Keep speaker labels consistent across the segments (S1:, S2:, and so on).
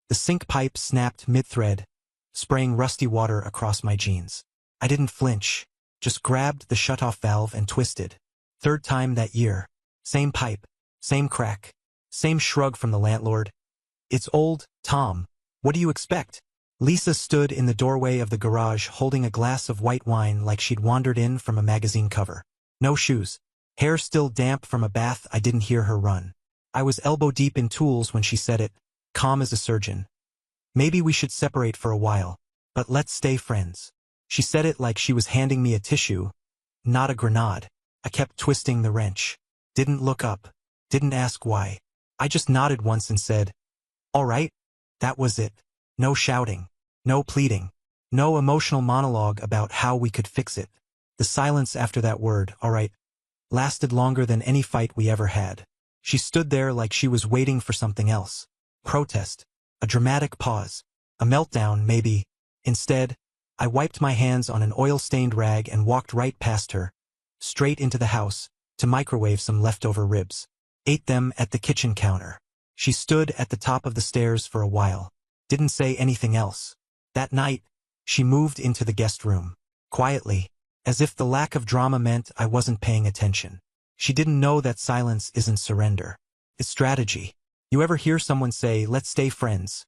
S1: The sink pipe snapped mid-thread, spraying rusty water across my jeans. I didn't flinch, just grabbed the shut-off valve and twisted. Third time that year. Same pipe, same crack, same shrug from the landlord. It's old, Tom. What do you expect? Lisa stood in the doorway of the garage holding a glass of white wine like she'd wandered in from a magazine cover. No shoes. Hair still damp from a bath. I didn't hear her run. I was elbow-deep in tools when she said it, calm as a surgeon. Maybe we should separate for a while, but let's stay friends. She said it like she was handing me a tissue, not a grenade. I kept twisting the wrench. Didn't look up. Didn't ask why. I just nodded once and said, all right. That was it. No shouting. No pleading. No emotional monologue about how we could fix it. The silence after that word, all right, lasted longer than any fight we ever had. She stood there like she was waiting for something else. Protest. A dramatic pause. A meltdown, maybe. Instead, I wiped my hands on an oil-stained rag and walked right past her, straight into the house, to microwave some leftover ribs. Ate them at the kitchen counter. She stood at the top of the stairs for a while. Didn't say anything else. That night, she moved into the guest room. Quietly, as if the lack of drama meant I wasn't paying attention. She didn't know that silence isn't surrender. It's strategy. You ever hear someone say, let's stay friends,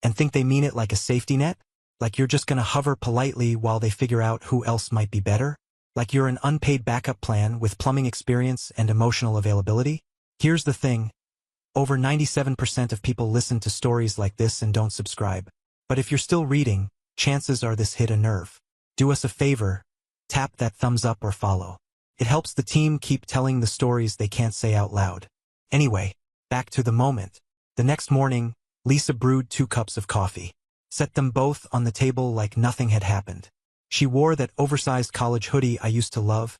S1: and think they mean it like a safety net? Like you're just gonna hover politely while they figure out who else might be better? Like you're an unpaid backup plan with plumbing experience and emotional availability? Here's the thing. Over 97% of people listen to stories like this and don't subscribe. But if you're still reading, chances are this hit a nerve. Do us a favor, tap that thumbs up or follow. It helps the team keep telling the stories they can't say out loud. Anyway, back to the moment. The next morning, Lisa brewed 2 cups of coffee. Set them both on the table like nothing had happened. She wore that oversized college hoodie I used to love,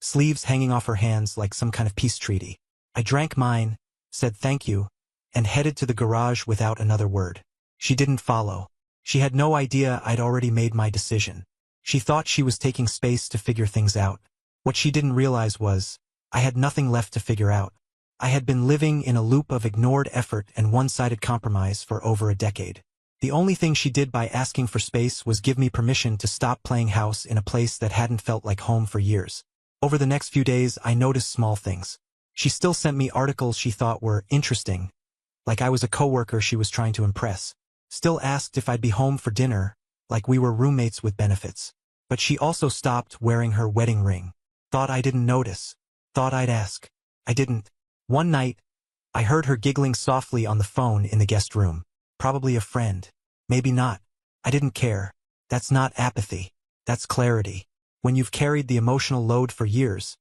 S1: sleeves hanging off her hands like some kind of peace treaty. I drank mine, said thank you, and headed to the garage without another word. She didn't follow. She had no idea I'd already made my decision. She thought she was taking space to figure things out. What she didn't realize was, I had nothing left to figure out. I had been living in a loop of ignored effort and one-sided compromise for over a decade. The only thing she did by asking for space was give me permission to stop playing house in a place that hadn't felt like home for years. Over the next few days, I noticed small things. She still sent me articles she thought were interesting, like I was a coworker she was trying to impress. Still asked if I'd be home for dinner, like we were roommates with benefits. But she also stopped wearing her wedding ring. Thought I didn't notice. Thought I'd ask. I didn't. One night, I heard her giggling softly on the phone in the guest room. Probably a friend. Maybe not. I didn't care. That's not apathy. That's clarity. When you've carried the emotional load for years,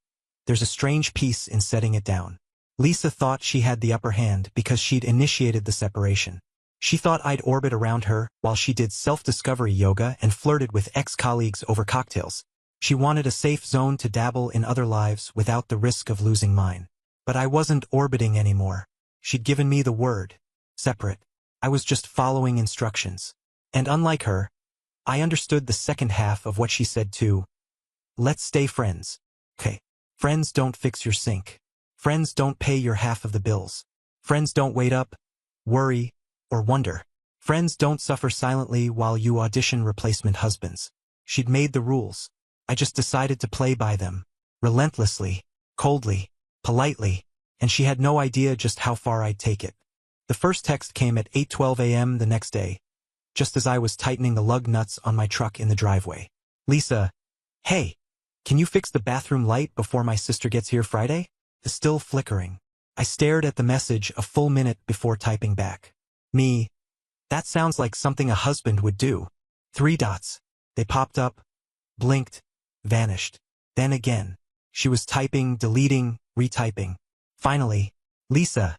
S1: there's a strange peace in setting it down. Lisa thought she had the upper hand because she'd initiated the separation. She thought I'd orbit around her while she did self-discovery yoga and flirted with ex-colleagues over cocktails. She wanted a safe zone to dabble in other lives without the risk of losing mine. But I wasn't orbiting anymore. She'd given me the word. Separate. I was just following instructions. And unlike her, I understood the second half of what she said too. Let's stay friends. Okay. Friends don't fix your sink. Friends don't pay your half of the bills. Friends don't wait up, worry, or wonder. Friends don't suffer silently while you audition replacement husbands. She'd made the rules. I just decided to play by them. Relentlessly, coldly, politely, and she had no idea just how far I'd take it. The first text came at 8:12 a.m. the next day, just as I was tightening the lug nuts on my truck in the driveway. Lisa, hey, can you fix the bathroom light before my sister gets here Friday? It's still flickering. I stared at the message a full minute before typing back. Me, that sounds like something a husband would do. 3 dots. They popped up, blinked, vanished. Then again. She was typing, deleting, retyping. Finally, Lisa.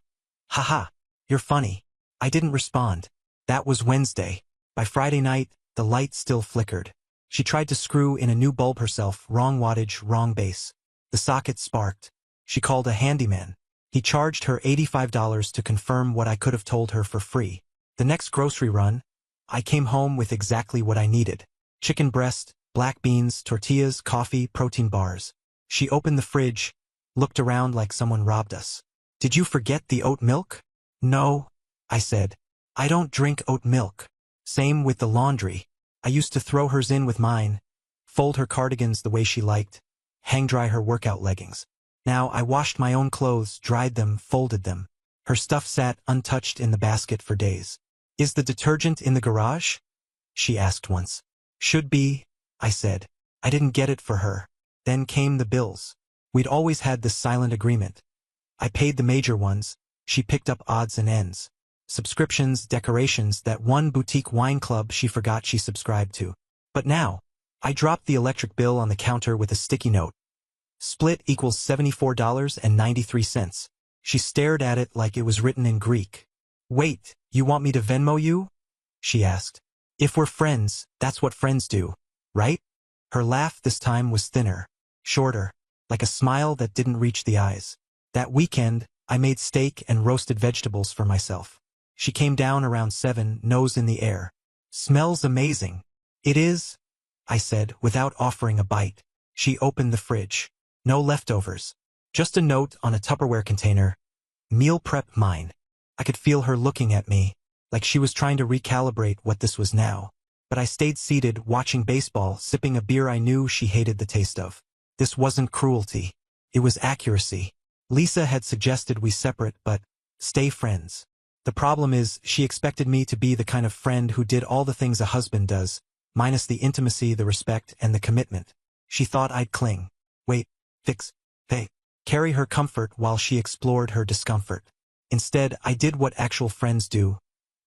S1: Haha, you're funny. I didn't respond. That was Wednesday. By Friday night, the light still flickered. She tried to screw in a new bulb herself, wrong wattage, wrong base. The socket sparked. She called a handyman. He charged her $85 to confirm what I could have told her for free. The next grocery run, I came home with exactly what I needed. Chicken breast, black beans, tortillas, coffee, protein bars. She opened the fridge, looked around like someone robbed us. Did you forget the oat milk? No, I said. I don't drink oat milk. Same with the laundry. I used to throw hers in with mine, fold her cardigans the way she liked, hang-dry her workout leggings. Now I washed my own clothes, dried them, folded them. Her stuff sat untouched in the basket for days. Is the detergent in the garage? She asked once. Should be, I said. I didn't get it for her. Then came the bills. We'd always had this silent agreement. I paid the major ones. She picked up odds and ends. Subscriptions, decorations, that one boutique wine club she forgot she subscribed to. But now, I dropped the electric bill on the counter with a sticky note. Split equals $74.93. She stared at it like it was written in Greek. Wait, you want me to Venmo you? She asked. If we're friends, that's what friends do, right? Her laugh this time was thinner, shorter, like a smile that didn't reach the eyes. That weekend, I made steak and roasted vegetables for myself. She came down around 7, nose in the air. Smells amazing. It is, I said, without offering a bite. She opened the fridge. No leftovers. Just a note on a Tupperware container. Meal prep mine. I could feel her looking at me, like she was trying to recalibrate what this was now. But I stayed seated, watching baseball, sipping a beer I knew she hated the taste of. This wasn't cruelty. It was accuracy. Lisa had suggested we separate, but stay friends. The problem is, she expected me to be the kind of friend who did all the things a husband does, minus the intimacy, the respect, and the commitment. She thought I'd cling. Wait, fix, pay, carry her comfort while she explored her discomfort. Instead, I did what actual friends do.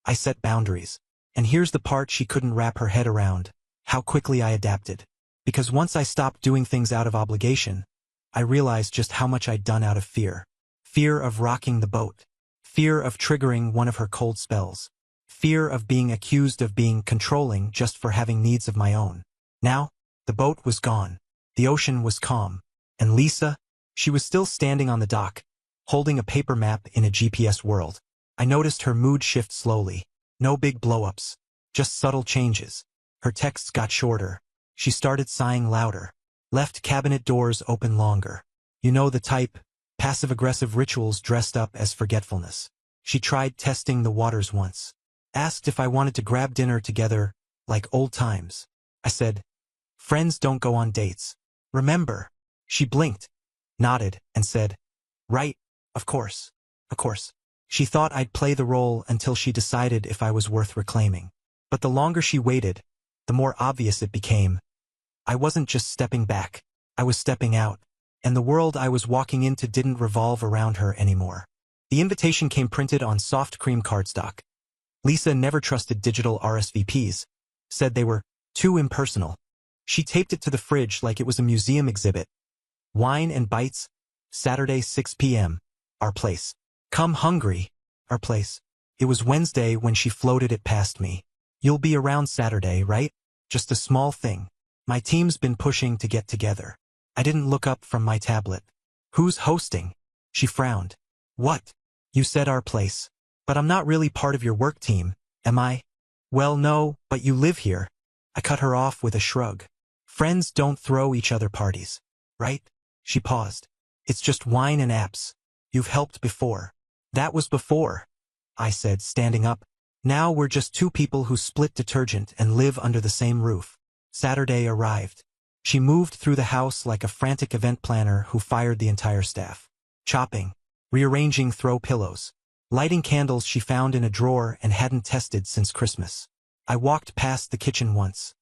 S1: I set boundaries. And here's the part she couldn't wrap her head around: how quickly I adapted. Because once I stopped doing things out of obligation, I realized just how much I'd done out of fear. Fear of rocking the boat. Fear of triggering one of her cold spells. Fear of being accused of being controlling just for having needs of my own. Now, the boat was gone. The ocean was calm. And Lisa? She was still standing on the dock, holding a paper map in a GPS world. I noticed her mood shift slowly. No big blow-ups. Just subtle changes. Her texts got shorter. She started sighing louder. Left cabinet doors open longer. You know the type. Passive-aggressive rituals dressed up as forgetfulness. She tried testing the waters once. Asked if I wanted to grab dinner together, like old times. I said, friends don't go on dates. Remember? She blinked, nodded, and said, right, of course, of course. She thought I'd play the role until she decided if I was worth reclaiming. But the longer she waited, the more obvious it became. I wasn't just stepping back. I was stepping out. And the world I was walking into didn't revolve around her anymore. The invitation came printed on soft cream cardstock. Lisa never trusted digital RSVPs, said they were too impersonal. She taped it to the fridge like it was a museum exhibit. Wine and bites, Saturday 6 p.m., our place. Come hungry, our place. It was Wednesday when she floated it past me. You'll be around Saturday, right? Just a small thing. My team's been pushing to get together. I didn't look up from my tablet. Who's hosting? She frowned. What? You said our place. But I'm not really part of your work team, am I? Well, no, but you live here. I cut her off with a shrug. Friends don't throw each other parties, right? She paused. It's just wine and apps. You've helped before. That was before, I said, standing up. Now we're just two people who split detergent and live under the same roof. Saturday arrived. She moved through the house like a frantic event planner who fired the entire staff. Chopping, rearranging throw pillows, lighting candles she found in a drawer and hadn't tested since Christmas. I walked past the kitchen once.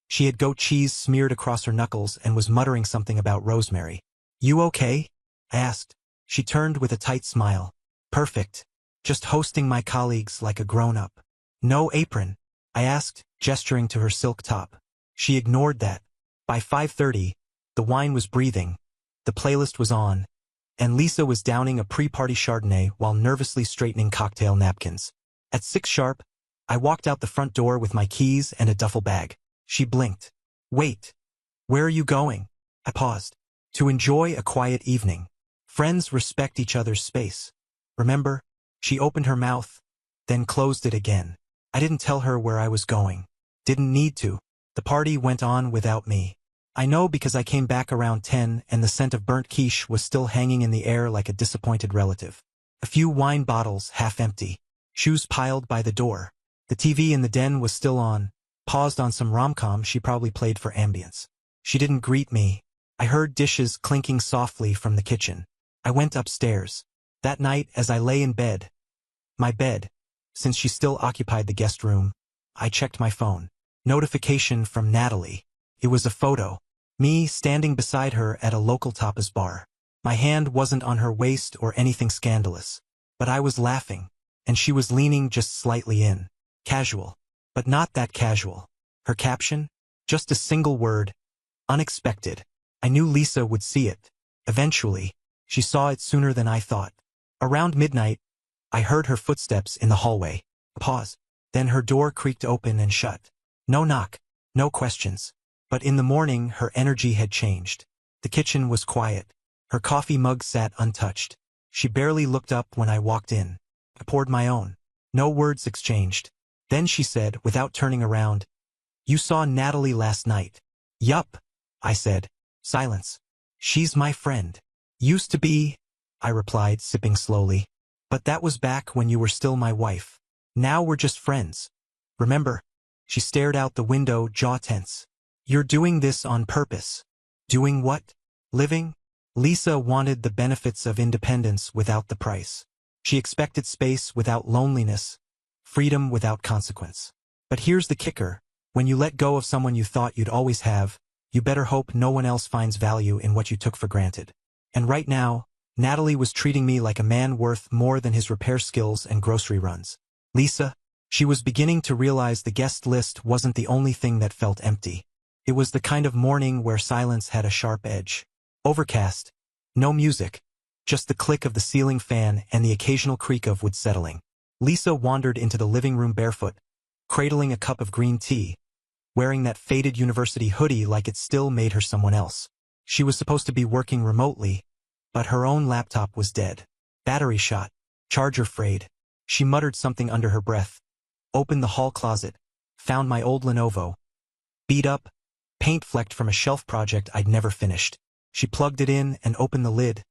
S1: She had goat cheese smeared across her knuckles and was muttering something about rosemary. You okay? I asked. She turned with a tight smile. Perfect. Just hosting my colleagues like a grown-up. No apron? I asked, gesturing to her silk top. She ignored that. By 5:30, the wine was breathing, the playlist was on, and Lisa was downing a pre-party Chardonnay while nervously straightening cocktail napkins. At 6 sharp, I walked out the front door with my keys and a duffel bag. She blinked. Wait. Where are you going? I paused. To enjoy a quiet evening. Friends respect each other's space. Remember? She opened her mouth, then closed it again. I didn't tell her where I was going. Didn't need to. The party went on without me. I know because I came back around 10 and the scent of burnt quiche was still hanging in the air like a disappointed relative. A few wine bottles half empty. shoes piled by the door. The TV in the den was still on, paused on some rom-com she probably played for ambience. She didn't greet me. I heard dishes clinking softly from the kitchen. I went upstairs. That night, as I lay in bed, my bed, since she still occupied the guest room, I checked my phone. Notification from Natalie. It was a photo. Me standing beside her at a local tapas bar. My hand wasn't on her waist or anything scandalous. But I was laughing, and she was leaning just slightly in. Casual. But not that casual. Her caption? Just a single word. Unexpected. I knew Lisa would see it. Eventually. She saw it sooner than I thought. Around midnight, I heard her footsteps in the hallway. Pause. Then her door creaked open and shut. No knock. No questions. But in the morning, her energy had changed. The kitchen was quiet. Her coffee mug sat untouched. She barely looked up when I walked in. I poured my own. No words exchanged. Then she said, without turning around, "You saw Natalie last night." "Yup," I said. Silence. "She's my friend." "Used to be," I replied, sipping slowly. "But that was back when you were still my wife. Now we're just friends. Remember?" She stared out the window, jaw tense. "You're doing this on purpose." "Doing what?" "Living?" Lisa wanted the benefits of independence without the price. She expected space without loneliness, freedom without consequence. But here's the kicker. When you let go of someone you thought you'd always have, you better hope no one else finds value in what you took for granted. And right now, Natalie was treating me like a man worth more than his repair skills and grocery runs. Lisa, she was beginning to realize the guest list wasn't the only thing that felt empty. It was the kind of morning where silence had a sharp edge. Overcast. No music. Just the click of the ceiling fan and the occasional creak of wood settling. Lisa wandered into the living room barefoot, cradling a cup of green tea, wearing that faded university hoodie like it still made her someone else. She was supposed to be working remotely, but her own laptop was dead. Battery shot. Charger frayed. She muttered something under her breath. Opened the hall closet. Found my old Lenovo. Beat up. Paint flecked from a shelf project I'd never finished. She plugged it in and opened the lid.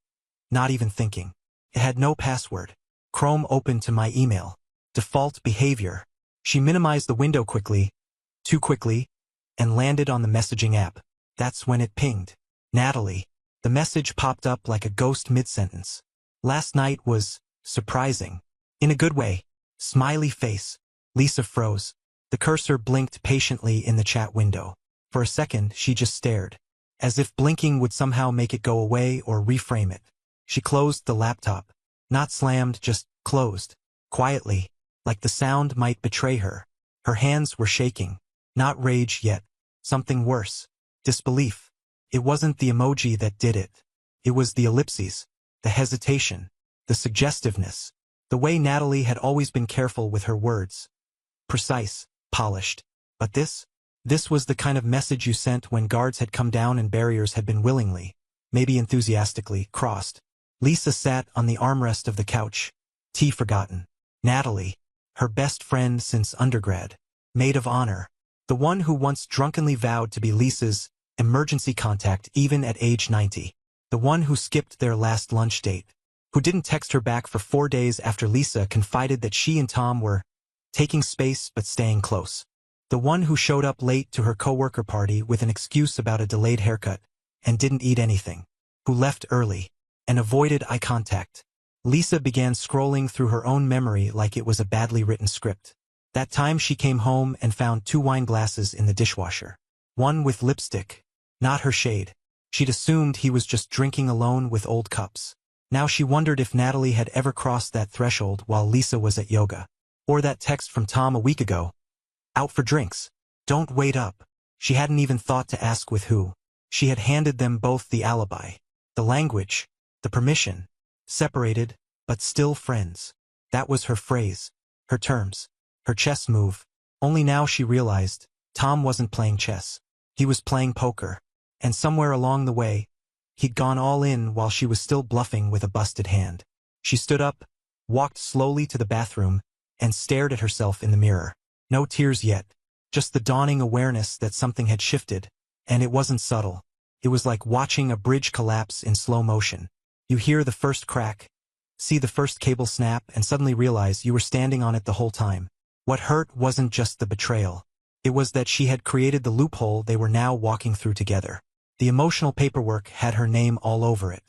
S1: Not even thinking. It had no password. Chrome opened to my email. Default behavior. She minimized the window quickly, too quickly, and landed on the messaging app. That's when it pinged. Natalie. The message popped up like a ghost mid-sentence. Last night was surprising. In a good way. Smiley face. Lisa froze. The cursor blinked patiently in the chat window. For a second, she just stared, as if blinking would somehow make it go away or reframe it. She closed the laptop. Not slammed, just closed. Quietly, like the sound might betray her. Her hands were shaking. Not rage yet. Something worse. Disbelief. It wasn't the emoji that did it. It was the ellipses, the hesitation, the suggestiveness, the way Natalie had always been careful with her words. Precise, polished. But this was the kind of message you sent when guards had come down and barriers had been willingly, maybe enthusiastically, crossed. Lisa sat on the armrest of the couch. Tea forgotten. Natalie, her best friend since undergrad. Maid of honor. The one who once drunkenly vowed to be Lisa's emergency contact even at age 90. The one who skipped their last lunch date. Who didn't text her back for 4 days after Lisa confided that she and Tom were taking space but staying close. The one who showed up late to her coworker party with an excuse about a delayed haircut and didn't eat anything. Who left early and avoided eye contact. Lisa began scrolling through her own memory like it was a badly written script. That time she came home and found 2 wine glasses in the dishwasher. One with lipstick. Not her shade. She'd assumed he was just drinking alone with old cups. Now she wondered if Natalie had ever crossed that threshold while Lisa was at yoga. Or that text from Tom a week ago. Out for drinks. Don't wait up. She hadn't even thought to ask with who. She had handed them both the alibi. The language. The permission. Separated, but still friends. That was her phrase. Her terms. Her chess move. Only now she realized, Tom wasn't playing chess. He was playing poker. And somewhere along the way, he'd gone all in while she was still bluffing with a busted hand. She stood up, walked slowly to the bathroom, and stared at herself in the mirror. No tears yet. Just the dawning awareness that something had shifted. And it wasn't subtle. It was like watching a bridge collapse in slow motion. You hear the first crack, see the first cable snap and suddenly realize you were standing on it the whole time. What hurt wasn't just the betrayal. It was that she had created the loophole they were now walking through together. The emotional paperwork had her name all over it.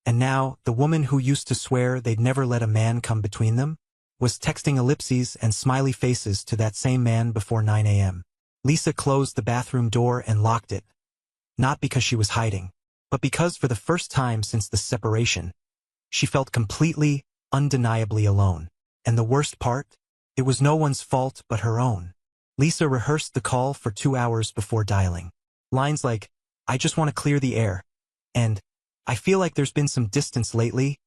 S1: And now, the woman who used to swear they'd never let a man come between them, was texting ellipses and smiley faces to that same man before 9 a.m. Lisa closed the bathroom door and locked it. Not because she was hiding, but because for the first time since the separation, she felt completely, undeniably alone. And the worst part? It was no one's fault but her own. Lisa rehearsed the call for 2 hours before dialing. Lines like, "I just want to clear the air," and "I feel like there's been some distance lately,"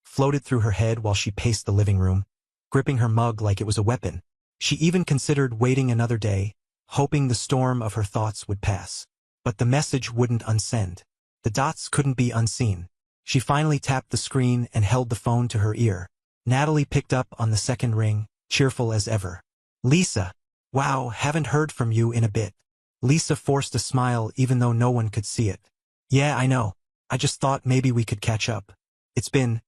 S1: floated through her head while she paced the living room, gripping her mug like it was a weapon. She even considered waiting another day, hoping the storm of her thoughts would pass. But the message wouldn't unsend. The dots couldn't be unseen. She finally tapped the screen and held the phone to her ear. Natalie picked up on the second ring, cheerful as ever. "Lisa. Wow, haven't heard from you in a bit." Lisa forced a smile even though no one could see it. "Yeah, I know. I just thought maybe we could catch up. It's been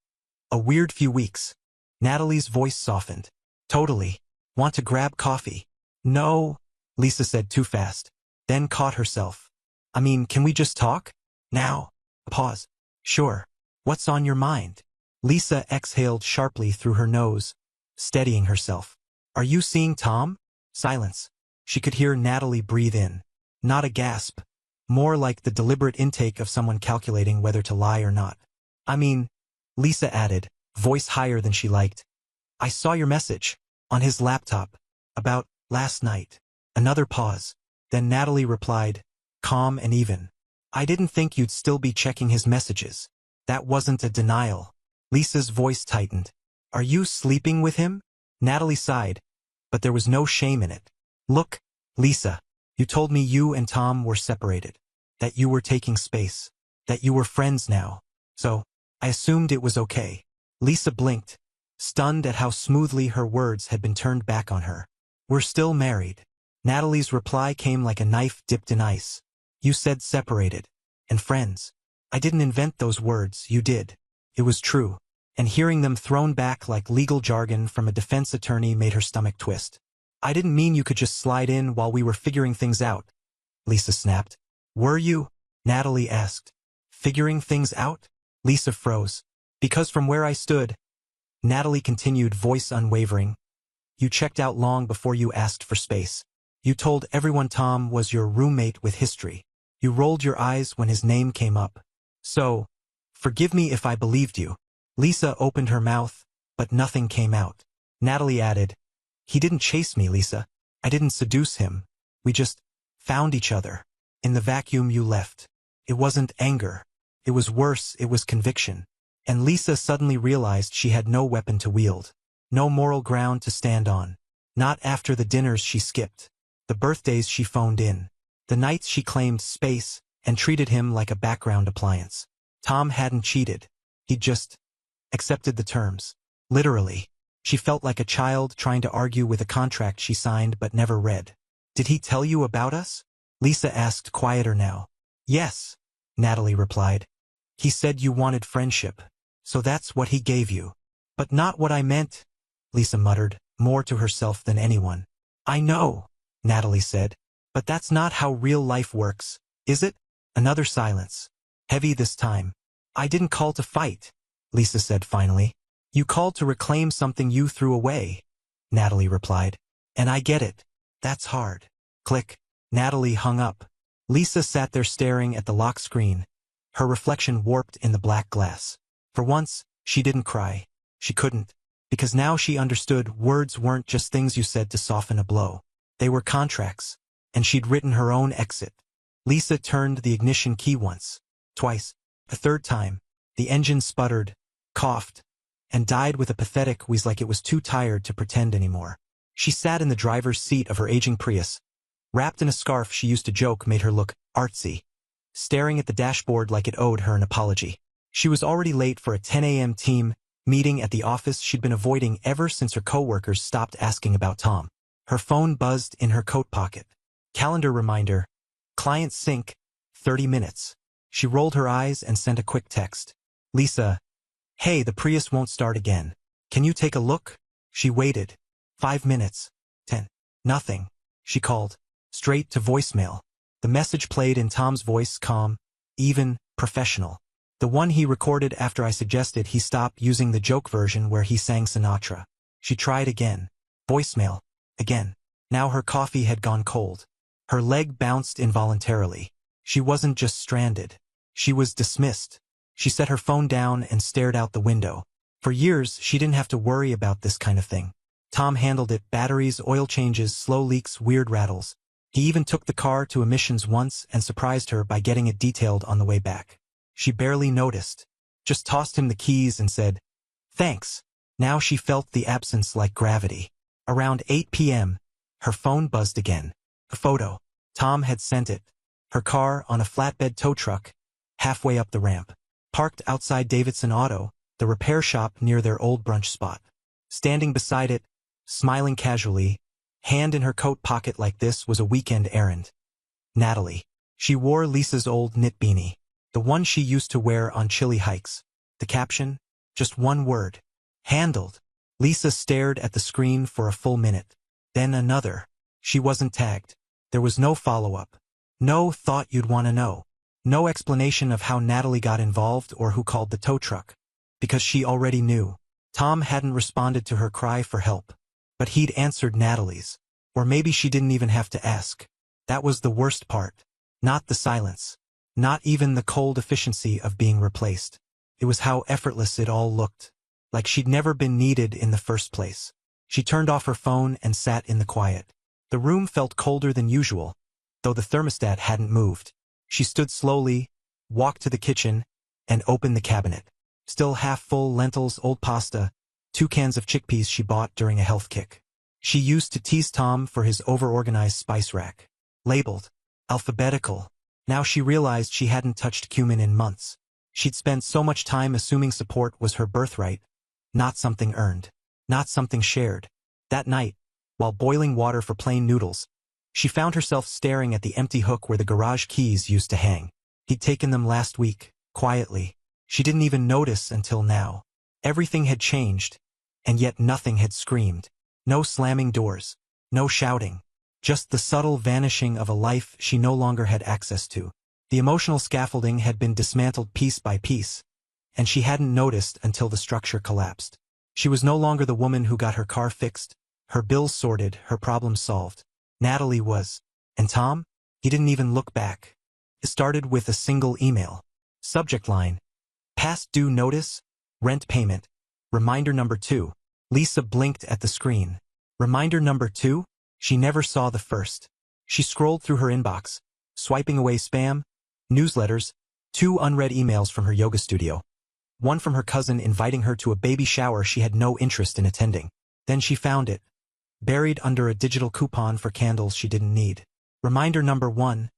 S1: a weird few weeks." Natalie's voice softened. "Totally. Want to grab coffee?" "No," Lisa said too fast, then caught herself. "I mean, can we just talk? Now?" A pause. "Sure. What's on your mind?" Lisa exhaled sharply through her nose, steadying herself. "Are you seeing Tom?" Silence. She could hear Natalie breathe in. Not a gasp. More like the deliberate intake of someone calculating whether to lie or not. "I mean," Lisa added, voice higher than she liked, "I saw your message. On his laptop. About last night." Another pause. Then Natalie replied, calm and even. "I didn't think you'd still be checking his messages." That wasn't a denial. Lisa's voice tightened. "Are you sleeping with him?" Natalie sighed, but there was no shame in it. "Look, Lisa, you told me you and Tom were separated, that you were taking space, that you were friends now. So, I assumed it was okay." Lisa blinked, stunned at how smoothly her words had been turned back on her. "We're still married." Natalie's reply came like a knife dipped in ice. "You said separated. And friends. I didn't invent those words, you did." It was true. And hearing them thrown back like legal jargon from a defense attorney made her stomach twist. "I didn't mean you could just slide in while we were figuring things out," Lisa snapped. "Were you?" Natalie asked. "Figuring things out?" Lisa froze. "Because from where I stood," Natalie continued, voice unwavering, "you checked out long before you asked for space. You told everyone Tom was your roommate with history. You rolled your eyes when his name came up. So, forgive me if I believed you." Lisa opened her mouth, but nothing came out. Natalie added, "He didn't chase me, Lisa. I didn't seduce him. We just found each other. In the vacuum you left. It wasn't anger. It was worse, it was conviction." And Lisa suddenly realized she had no weapon to wield. No moral ground to stand on. Not after the dinners she skipped. The birthdays she phoned in. The nights she claimed space and treated him like a background appliance. Tom hadn't cheated. He'd just accepted the terms. Literally. She felt like a child trying to argue with a contract she signed but never read. "Did he tell you about us?" Lisa asked, quieter now. "Yes," Natalie replied. "He said you wanted friendship. So that's what he gave you." "But not what I meant," Lisa muttered, more to herself than anyone. "I know," Natalie said. "But that's not how real life works, is it?" Another silence. Heavy this time. "I didn't call to fight," Lisa said finally. "You called to reclaim something you threw away," Natalie replied. "And I get it. That's hard." Click. Natalie hung up. Lisa sat there staring at the lock screen, her reflection warped in the black glass. For once, she didn't cry. She couldn't. Because now she understood words weren't just things you said to soften a blow. They were contracts. And she'd written her own exit. Lisa turned the ignition key once, twice. The third time, the engine sputtered, coughed, and died with a pathetic wheeze like it was too tired to pretend anymore. She sat in the driver's seat of her aging Prius. Wrapped in a scarf she used to joke made her look artsy, staring at the dashboard like it owed her an apology. She was already late for a 10 a.m. team meeting at the office she'd been avoiding ever since her coworkers stopped asking about Tom. Her phone buzzed in her coat pocket. Calendar reminder, client sync, 30 minutes. She rolled her eyes and sent a quick text. "Lisa, Hey, the Prius won't start again. Can you take a look? She waited. 5 minutes. 10. Nothing. She called. Straight to voicemail. The message played in Tom's voice, calm, even, professional. The one he recorded after I suggested he stop using the joke version where he sang Sinatra. She tried again. Voicemail. Again. Now her coffee had gone cold. Her leg bounced involuntarily. She wasn't just stranded. She was dismissed. She set her phone down and stared out the window. For years, she didn't have to worry about this kind of thing. Tom handled it: batteries, oil changes, slow leaks, weird rattles. He even took the car to emissions once and surprised her by getting it detailed on the way back. She barely noticed. Just tossed him the keys and said, "Thanks." Now she felt the absence like gravity. Around 8 p.m., her phone buzzed again. A photo. Tom had sent it. Her car on a flatbed tow truck, halfway up the ramp. Parked outside Davidson Auto, the repair shop near their old brunch spot. Standing beside it, smiling casually, hand in her coat pocket like this was a weekend errand. Natalie. She wore Lisa's old knit beanie, the one she used to wear on chilly hikes. The caption? Just one word. Handled. Lisa stared at the screen for a full minute. Then another. She wasn't tagged. There was no follow-up. No thought you'd want to know. No explanation of how Natalie got involved or who called the tow truck. Because she already knew. Tom hadn't responded to her cry for help. But he'd answered Natalie's. Or maybe she didn't even have to ask. That was the worst part. Not the silence. Not even the cold efficiency of being replaced. It was how effortless it all looked. Like she'd never been needed in the first place. She turned off her phone and sat in the quiet. The room felt colder than usual, though the thermostat hadn't moved. She stood slowly, walked to the kitchen, and opened the cabinet. Still half full: lentils, old pasta, 2 cans of chickpeas she bought during a health kick. She used to tease Tom for his over-organized spice rack. Labeled. Alphabetical. Now she realized she hadn't touched cumin in months. She'd spent so much time assuming support was her birthright, not something earned, not something shared. That night, while boiling water for plain noodles, she found herself staring at the empty hook where the garage keys used to hang. He'd taken them last week, quietly. She didn't even notice until now. Everything had changed, and yet nothing had screamed. No slamming doors. No shouting. Just the subtle vanishing of a life she no longer had access to. The emotional scaffolding had been dismantled piece by piece, and she hadn't noticed until the structure collapsed. She was no longer the woman who got her car fixed, her bills sorted, her problems solved. Natalie was. And Tom? He didn't even look back. It started with a single email. Subject line: past due notice, rent payment. Reminder number 2. Lisa blinked at the screen. Reminder number 2? She never saw the first. She scrolled through her inbox, swiping away spam, newsletters, 2 unread emails from her yoga studio. One from her cousin inviting her to a baby shower she had no interest in attending. Then she found it, buried under a digital coupon for candles she didn't need. Reminder number 1.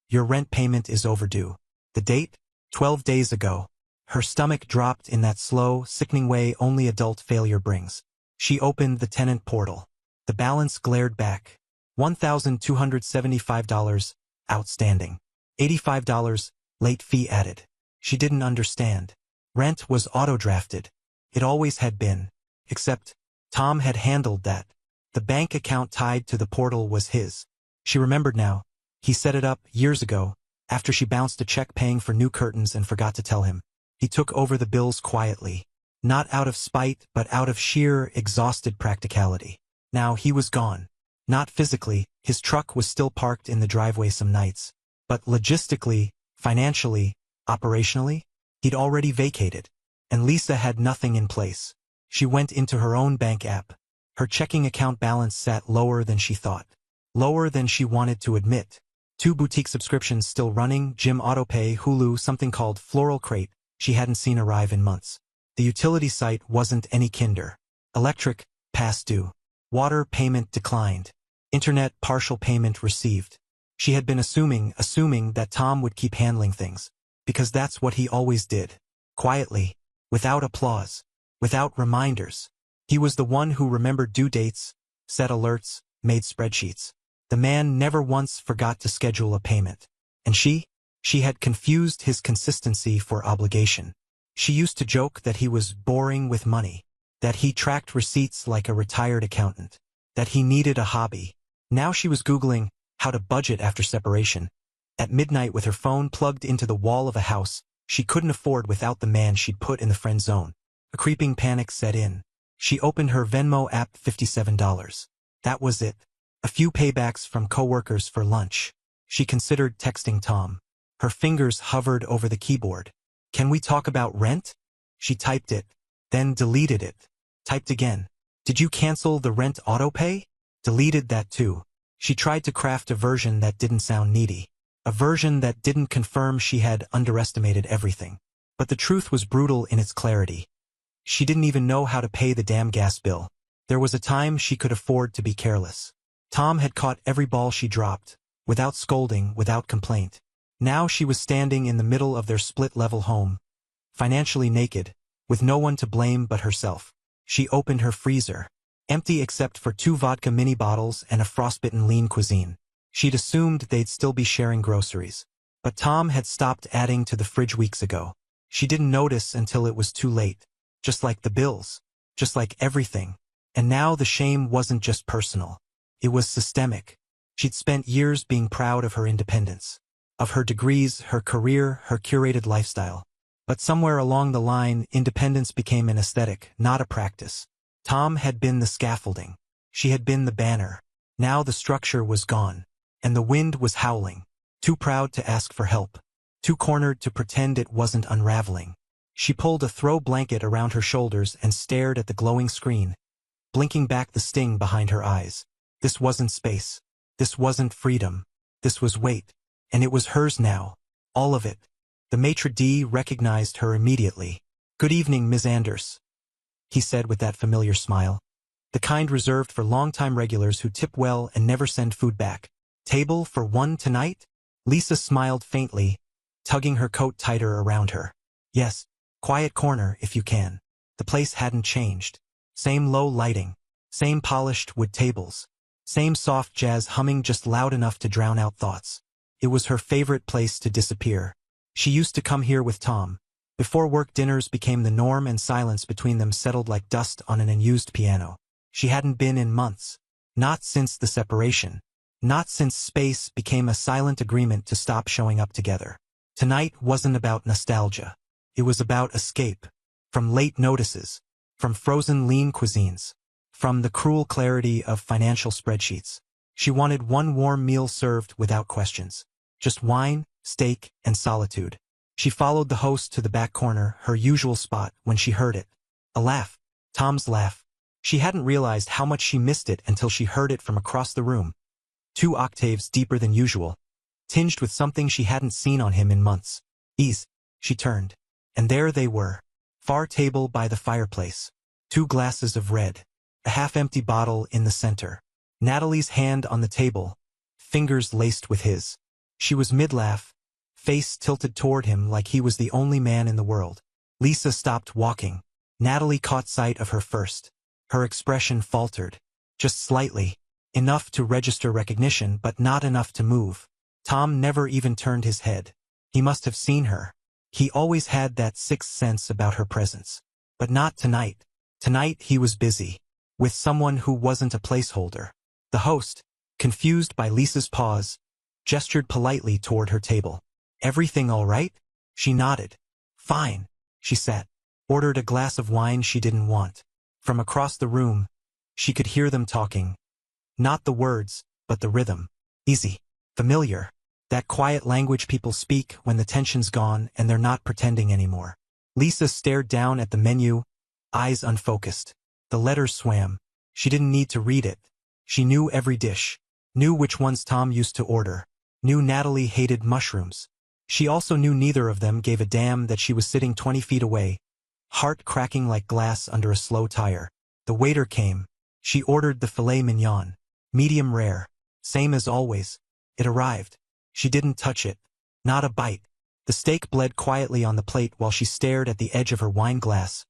S1: Your rent payment is overdue. The date? 12 days ago. Her stomach dropped in that slow, sickening way only adult failure brings. She opened the tenant portal. The balance glared back. $1,275, outstanding. $85, late fee added. She didn't understand. Rent was auto-drafted. It always had been. Except, Tom had handled that. The bank account tied to the portal was his. She remembered now. He set it up years ago, after she bounced a check paying for new curtains and forgot to tell him. He took over the bills quietly. Not out of spite, but out of sheer, exhausted practicality. Now he was gone. Not physically, his truck was still parked in the driveway some nights. But logistically, financially, operationally, he'd already vacated. And Lisa had nothing in place. She went into her own bank app. Her checking account balance sat lower than she thought. Lower than she wanted to admit. 2 boutique subscriptions still running: gym autopay, Hulu, something called Floral Crate she hadn't seen arrive in months. The utility site wasn't any kinder. Electric, past due. Water payment declined. Internet partial payment received. She had been assuming that Tom would keep handling things. Because that's what he always did. Quietly. Without applause. Without reminders. He was the one who remembered due dates, set alerts, made spreadsheets. The man never once forgot to schedule a payment. And she had confused his consistency for obligation. She used to joke that he was boring with money, that he tracked receipts like a retired accountant, that he needed a hobby. Now she was Googling how to budget after separation. At midnight with her phone plugged into the wall of a house she couldn't afford without the man she'd put in the friend zone. A creeping panic set in. She opened her Venmo app. $57. That was it. A few paybacks from coworkers for lunch. She considered texting Tom. Her fingers hovered over the keyboard. Can we talk about rent? She typed it, then deleted it. Typed again. Did you cancel the rent autopay? Deleted that too. She tried to craft a version that didn't sound needy. A version that didn't confirm she had underestimated everything. But the truth was brutal in its clarity. She didn't even know how to pay the damn gas bill. There was a time she could afford to be careless. Tom had caught every ball she dropped, without scolding, without complaint. Now she was standing in the middle of their split-level home, financially naked, with no one to blame but herself. She opened her freezer, empty except for 2 vodka mini bottles and a frostbitten lean cuisine. She'd assumed they'd still be sharing groceries. But Tom had stopped adding to the fridge weeks ago. She didn't notice until it was too late. Just like the bills. Just like everything. And now the shame wasn't just personal. It was systemic. She'd spent years being proud of her independence. Of her degrees, her career, her curated lifestyle. But somewhere along the line, independence became an aesthetic, not a practice. Tom had been the scaffolding. She had been the banner. Now the structure was gone. And the wind was howling. Too proud to ask for help. Too cornered to pretend it wasn't unraveling. She pulled a throw blanket around her shoulders and stared at the glowing screen, blinking back the sting behind her eyes. This wasn't space. This wasn't freedom. This was weight. And it was hers now. All of it. The maitre d' recognized her immediately. "Good evening, Ms. Anders," he said with that familiar smile. The kind reserved for long-time regulars who tip well and never send food back. "Table for one tonight?" Lisa smiled faintly, tugging her coat tighter around her. "Yes. Quiet corner, if you can." The place hadn't changed. Same low lighting. Same polished wood tables. Same soft jazz humming just loud enough to drown out thoughts. It was her favorite place to disappear. She used to come here with Tom. Before work dinners became the norm and silence between them settled like dust on an unused piano. She hadn't been in months. Not since the separation. Not since space became a silent agreement to stop showing up together. Tonight wasn't about nostalgia. It was about escape. From late notices. From frozen lean cuisines. From the cruel clarity of financial spreadsheets. She wanted one warm meal served without questions. Just wine, steak, and solitude. She followed the host to the back corner, her usual spot, when she heard it. A laugh. Tom's laugh. She hadn't realized how much she missed it until she heard it from across the room. 2 octaves deeper than usual. Tinged with something she hadn't seen on him in months. "Ease." She turned. And there they were. Far table by the fireplace. 2 glasses of red. A half-empty bottle in the center. Natalie's hand on the table. Fingers laced with his. She was mid-laugh, face tilted toward him like he was the only man in the world. Lisa stopped walking. Natalie caught sight of her first. Her expression faltered. Just slightly. Enough to register recognition, but not enough to move. Tom never even turned his head. He must have seen her. He always had that sixth sense about her presence. But not tonight. Tonight he was busy. With someone who wasn't a placeholder. The host, confused by Lisa's pause, gestured politely toward her table. "Everything all right?" She nodded. "Fine." She sat. Ordered a glass of wine she didn't want. From across the room, she could hear them talking. Not the words, but the rhythm. Easy. Familiar. That quiet language people speak when the tension's gone and they're not pretending anymore. Lisa stared down at the menu, eyes unfocused. The letters swam. She didn't need to read it. She knew every dish. Knew which ones Tom used to order. Knew Natalie hated mushrooms. She also knew neither of them gave a damn that she was sitting 20 feet away, heart cracking like glass under a slow tire. The waiter came. She ordered the filet mignon. Medium rare. Same as always. It arrived. She didn't touch it. Not a bite. The steak bled quietly on the plate while she stared at the edge of her wine glass,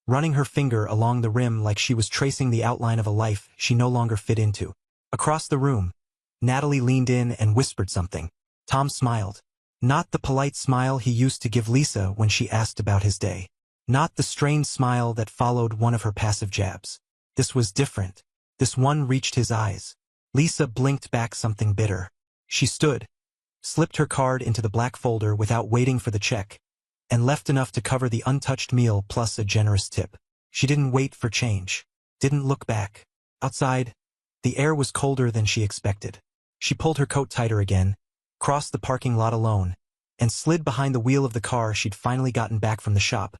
S1: running her finger along the rim like she was tracing the outline of a life she no longer fit into. Across the room, Natalie leaned in and whispered something. Tom smiled. Not the polite smile he used to give Lisa when she asked about his day. Not the strained smile that followed one of her passive jabs. This was different. This one reached his eyes. Lisa blinked back something bitter. She stood, slipped her card into the black folder without waiting for the check, and left enough to cover the untouched meal plus a generous tip. She didn't wait for change. Didn't look back. Outside, the air was colder than she expected. She pulled her coat tighter again, crossed the parking lot alone, and slid behind the wheel of the car she'd finally gotten back from the shop,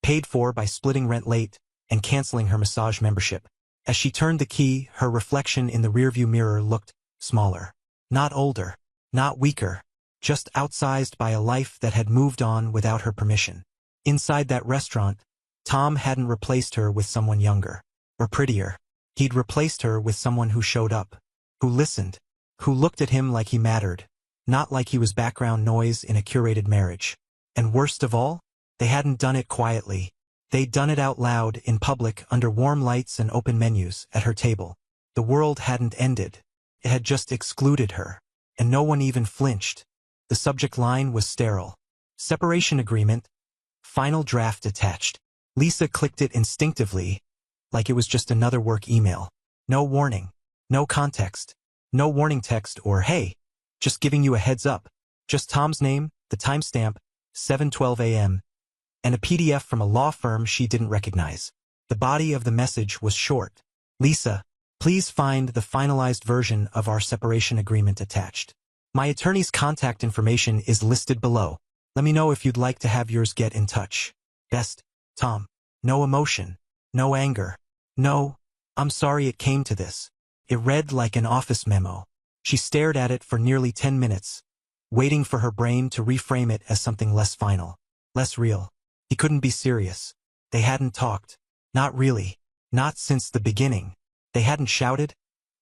S1: paid for by splitting rent late and canceling her massage membership. As she turned the key, her reflection in the rearview mirror looked smaller. Not older, not weaker, just outsized by a life that had moved on without her permission. Inside that restaurant, Tom hadn't replaced her with someone younger or prettier. He'd replaced her with someone who showed up, who listened, who looked at him like he mattered, not like he was background noise in a curated marriage. And worst of all, they hadn't done it quietly. They'd done it out loud, in public, under warm lights and open menus, at her table. The world hadn't ended. It had just excluded her. And no one even flinched. The subject line was sterile. Separation agreement. Final draft attached. Lisa clicked it instinctively, like it was just another work email. No warning. No context. No warning text or, hey, just giving you a heads up. Just Tom's name, the timestamp, 7:12 a.m., and a PDF from a law firm she didn't recognize. The body of the message was short. Lisa, please find the finalized version of our separation agreement attached. My attorney's contact information is listed below. Let me know if you'd like to have yours get in touch. Best, Tom. No emotion. No anger. No, I'm sorry it came to this. It read like an office memo. She stared at it for nearly 10 minutes, waiting for her brain to reframe it as something less final, less real. He couldn't be serious. They hadn't talked. Not really. Not since the beginning. They hadn't shouted,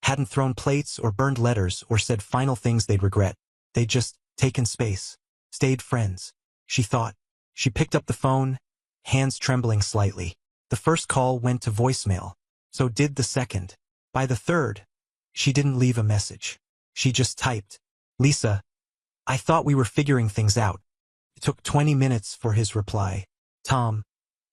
S1: hadn't thrown plates or burned letters or said final things they'd regret. They'd just taken space, stayed friends. She thought. She picked up the phone, hands trembling slightly. The first call went to voicemail. So did the second. By the third, she didn't leave a message. She just typed, Lisa, I thought we were figuring things out. It took 20 minutes for his reply. Tom,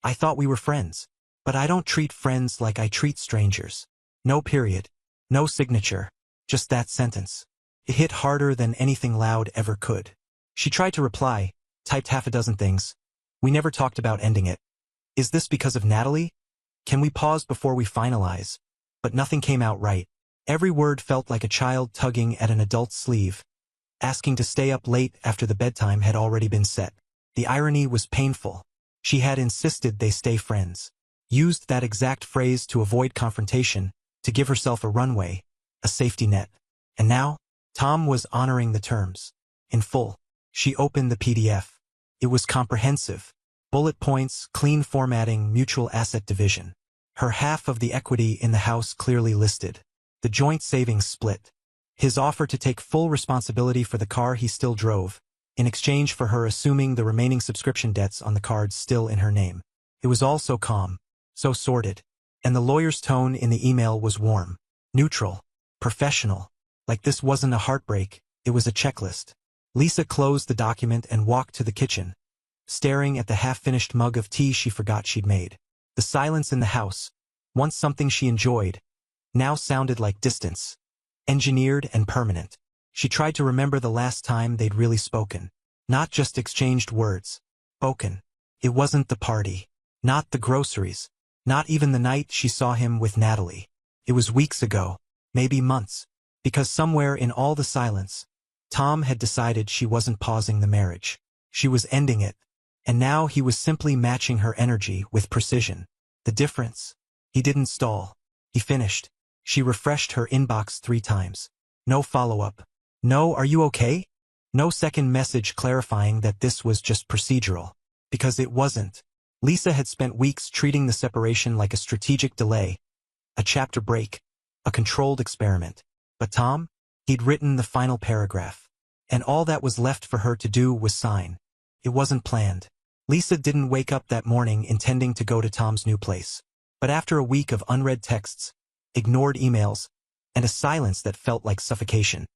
S1: I thought we were friends, but I don't treat friends like I treat strangers. No period. No signature. Just that sentence. It hit harder than anything loud ever could. She tried to reply, typed half a dozen things. We never talked about ending it. Is this because of Natalie? Can we pause before we finalize? But nothing came out right. Every word felt like a child tugging at an adult's sleeve, asking to stay up late after the bedtime had already been set. The irony was painful. She had insisted they stay friends. Used that exact phrase to avoid confrontation, to give herself a runway, a safety net. And now, Tom was honoring the terms. In full. She opened the PDF. It was comprehensive. Bullet points, clean formatting, mutual asset division. Her half of the equity in the house clearly listed. The joint savings split. His offer to take full responsibility for the car he still drove, in exchange for her assuming the remaining subscription debts on the cards still in her name. It was all so calm, so sorted. And the lawyer's tone in the email was warm, neutral, professional. Like this wasn't a heartbreak, it was a checklist. Lisa closed the document and walked to the kitchen, staring at the half-finished mug of tea she forgot she'd made. The silence in the house, once something she enjoyed, now sounded like distance, engineered and permanent. She tried to remember the last time they'd really spoken. Not just exchanged words. Spoken. It wasn't the party. Not the groceries. Not even the night she saw him with Natalie. It was weeks ago. Maybe months. Because somewhere in all the silence, Tom had decided she wasn't pausing the marriage. She was ending it. And now he was simply matching her energy with precision. The difference? He didn't stall. He finished. She refreshed her inbox 3 times. No follow-up. No, are you okay? No second message clarifying that this was just procedural. Because it wasn't. Lisa had spent weeks treating the separation like a strategic delay, a chapter break, a controlled experiment. But Tom? He'd written the final paragraph. And all that was left for her to do was sign. It wasn't planned. Lisa didn't wake up that morning intending to go to Tom's new place. But after a week of unread texts, ignored emails, and a silence that felt like suffocation,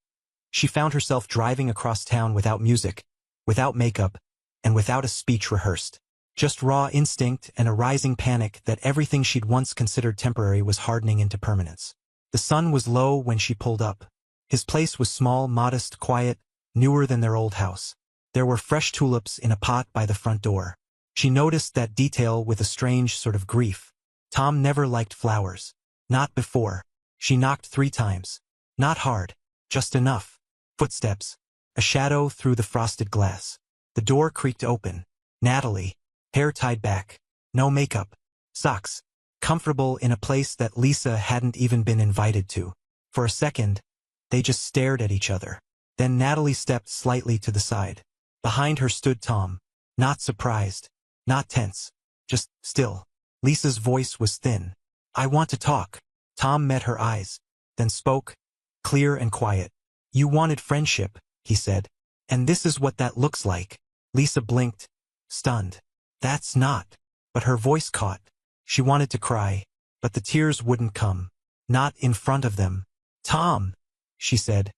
S1: she found herself driving across town without music, without makeup, and without a speech rehearsed. Just raw instinct and a rising panic that everything she'd once considered temporary was hardening into permanence. The sun was low when she pulled up. His place was small, modest, quiet, newer than their old house. There were fresh tulips in a pot by the front door. She noticed that detail with a strange sort of grief. Tom never liked flowers. Not before. She knocked 3 times. Not hard. Just enough. Footsteps. A shadow through the frosted glass. The door creaked open. Natalie. Hair tied back. No makeup. Socks. Comfortable in a place that Lisa hadn't even been invited to. For a second, they just stared at each other. Then Natalie stepped slightly to the side. Behind her stood Tom. Not surprised. Not tense. Just still. Lisa's voice was thin. I want to talk. Tom met her eyes. Then spoke. Clear and quiet. You wanted friendship, he said. And this is what that looks like. Lisa blinked. Stunned. That's not. But her voice caught. She wanted to cry. But the tears wouldn't come. Not in front of them. Tom, she said,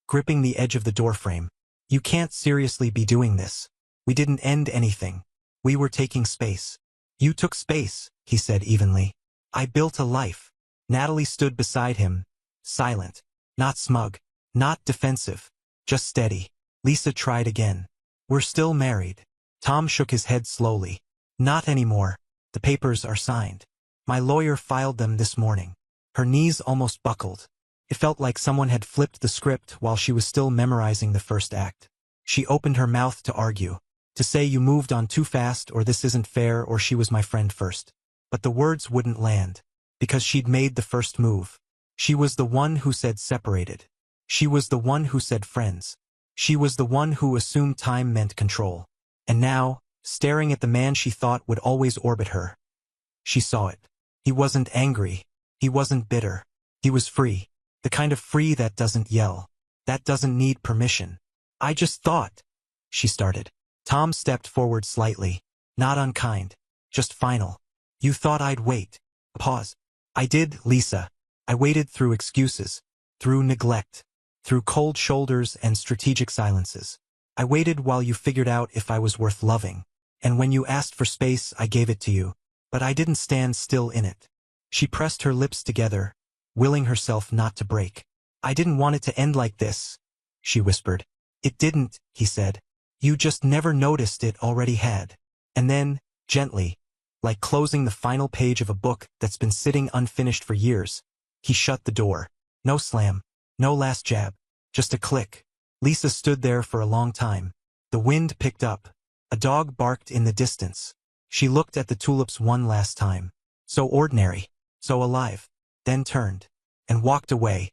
S1: gripping the edge of the doorframe. You can't seriously be doing this. We didn't end anything. We were taking space. You took space, he said evenly. I built a life. Natalie stood beside him, silent, not smug, not defensive, just steady. Lisa tried again. We're still married. Tom shook his head slowly. Not anymore. The papers are signed. My lawyer filed them this morning. Her knees almost buckled. It felt like someone had flipped the script while she was still memorizing the first act. She opened her mouth to argue, to say you moved on too fast or this isn't fair or she was my friend first. But the words wouldn't land, because she'd made the first move. She was the one who said separated. She was the one who said friends. She was the one who assumed time meant control. And now, staring at the man she thought would always orbit her, she saw it. He wasn't angry. He wasn't bitter. He was free. The kind of free that doesn't yell. That doesn't need permission. I just thought, she started. Tom stepped forward slightly. Not unkind. Just final. You thought I'd wait. Pause. I did, Lisa. I waited through excuses. Through neglect. Through cold shoulders and strategic silences. I waited while you figured out if I was worth loving. And when you asked for space, I gave it to you. But I didn't stand still in it. She pressed her lips together, willing herself not to break. I didn't want it to end like this, she whispered. It didn't, he said. You just never noticed it already had. And then, gently, like closing the final page of a book that's been sitting unfinished for years, he shut the door. No slam, no last jab, just a click. Lisa stood there for a long time. The wind picked up. A dog barked in the distance. She looked at the tulips one last time. So ordinary, so alive. Then turned and walked away,